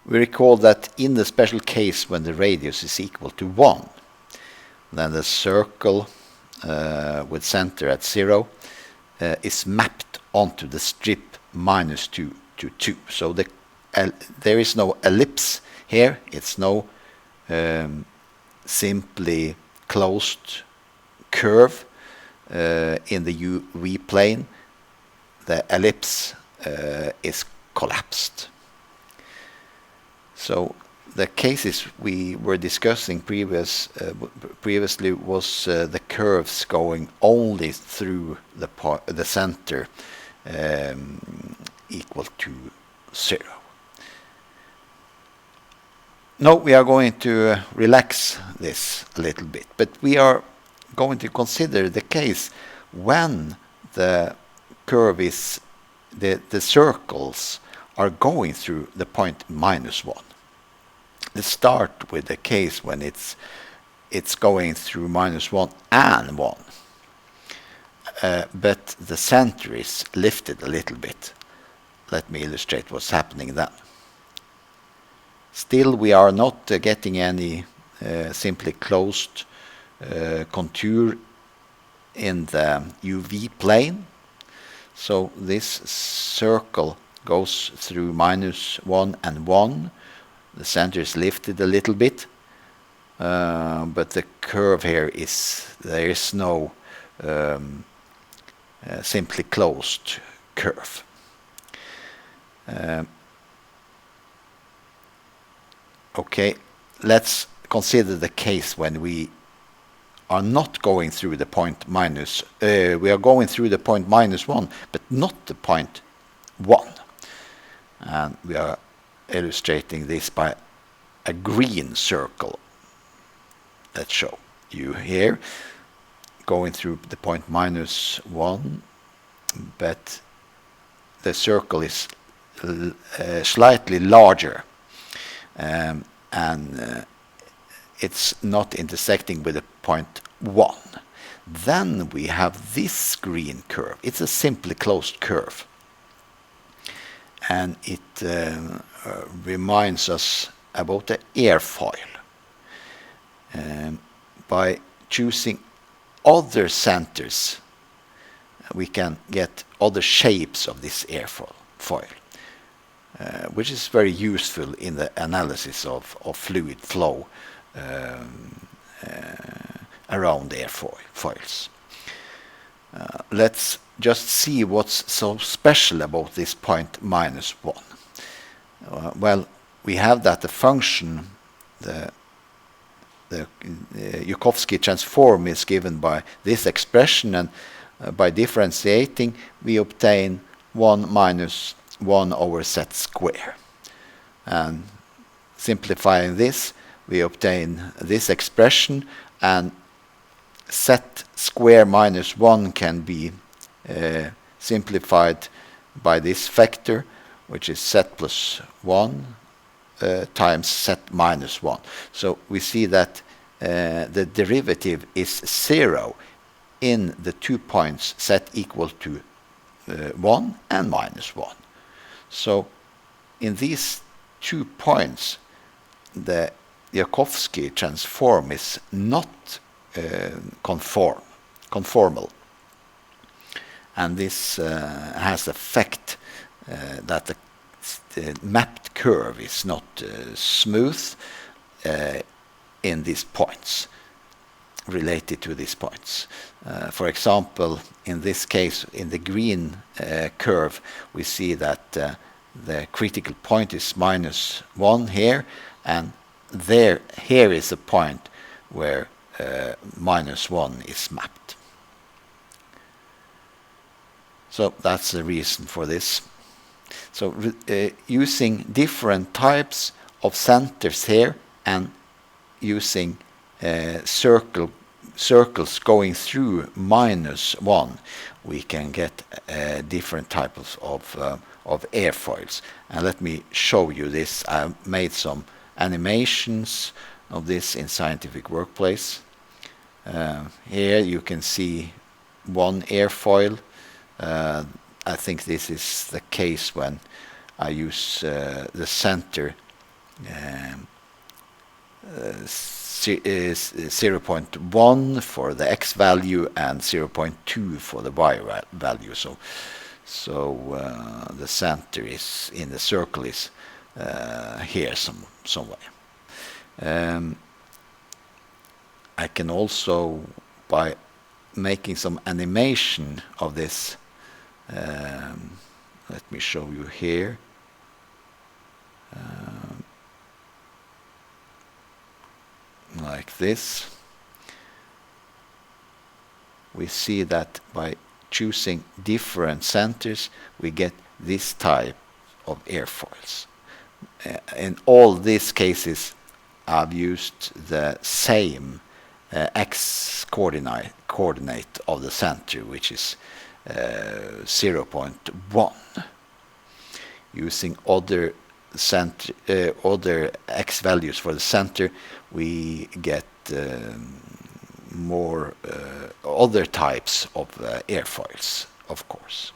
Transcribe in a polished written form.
we recall that in the special case when the radius is equal to 1, then the circle with center at 0 is mapped onto the strip minus 2 to 2. So there is no ellipse here. It's no simply closed curve in the UV plane. The ellipse is collapsed. So the cases we were discussing previously was the curves going only through the center equal to 0. Now we are going to relax this a little bit, but we are going to consider the case when the curve is the circles are going through the point -1. Let's start with the case when it's going through -1 and 1, but the center is lifted a little bit. Let me illustrate what's happening then. Still, we are not getting any simply closed contour in the UV plane. So this circle goes through -1 and 1. The center is lifted a little bit, but the curve here there is no simply closed curve. Okay, let's consider the case when we are not going through the point we are going through the point -1, but not the point 1. And we are illustrating this by a green circle. Let's show you here going through the point -1, but the circle is slightly larger, and it's not intersecting with the point 1. Then we have this green curve. It's a simply closed curve, and it reminds us about the airfoil. By choosing other centers, we can get other shapes of this airfoil, which is very useful in the analysis of fluid flow around airfoils. Let's just see what's so special about this point -1. Well, we have that the function, the Joukowski transform, is given by this expression, and by differentiating we obtain 1 minus 1 over z square. And simplifying this, we obtain this expression, and z square minus 1 can be simplified by this factor, which is z plus 1 times z minus 1. So we see that the derivative is 0 in the 2 points z equal to 1 and -1. So in these 2 points, the Joukowski transform is not conformal, and this has effect that the mapped curve is not smooth in these points, related to these points. For example, in this case, in the green curve, we see that the critical point is -1 here, and here is a point where -1 is mapped. So that's the reason for this. So using different types of centers here and using circles going through -1, we can get different types of airfoils. And let me show you this. I made some animations of this in Scientific Workplace. Here you can see one airfoil. I think this is the case when I use the center 0.1 for the x value and 0.2 for the y value. So the center is in the circle is here somewhere. I can also, by making some animation of this, let me show you here. Like this. We see that by choosing different centers, we get this type of airfoils. In all these cases, I've used the same x coordinate of the center, which is 0.1. Using other x values for the center, we get more other types of airfoils, of course.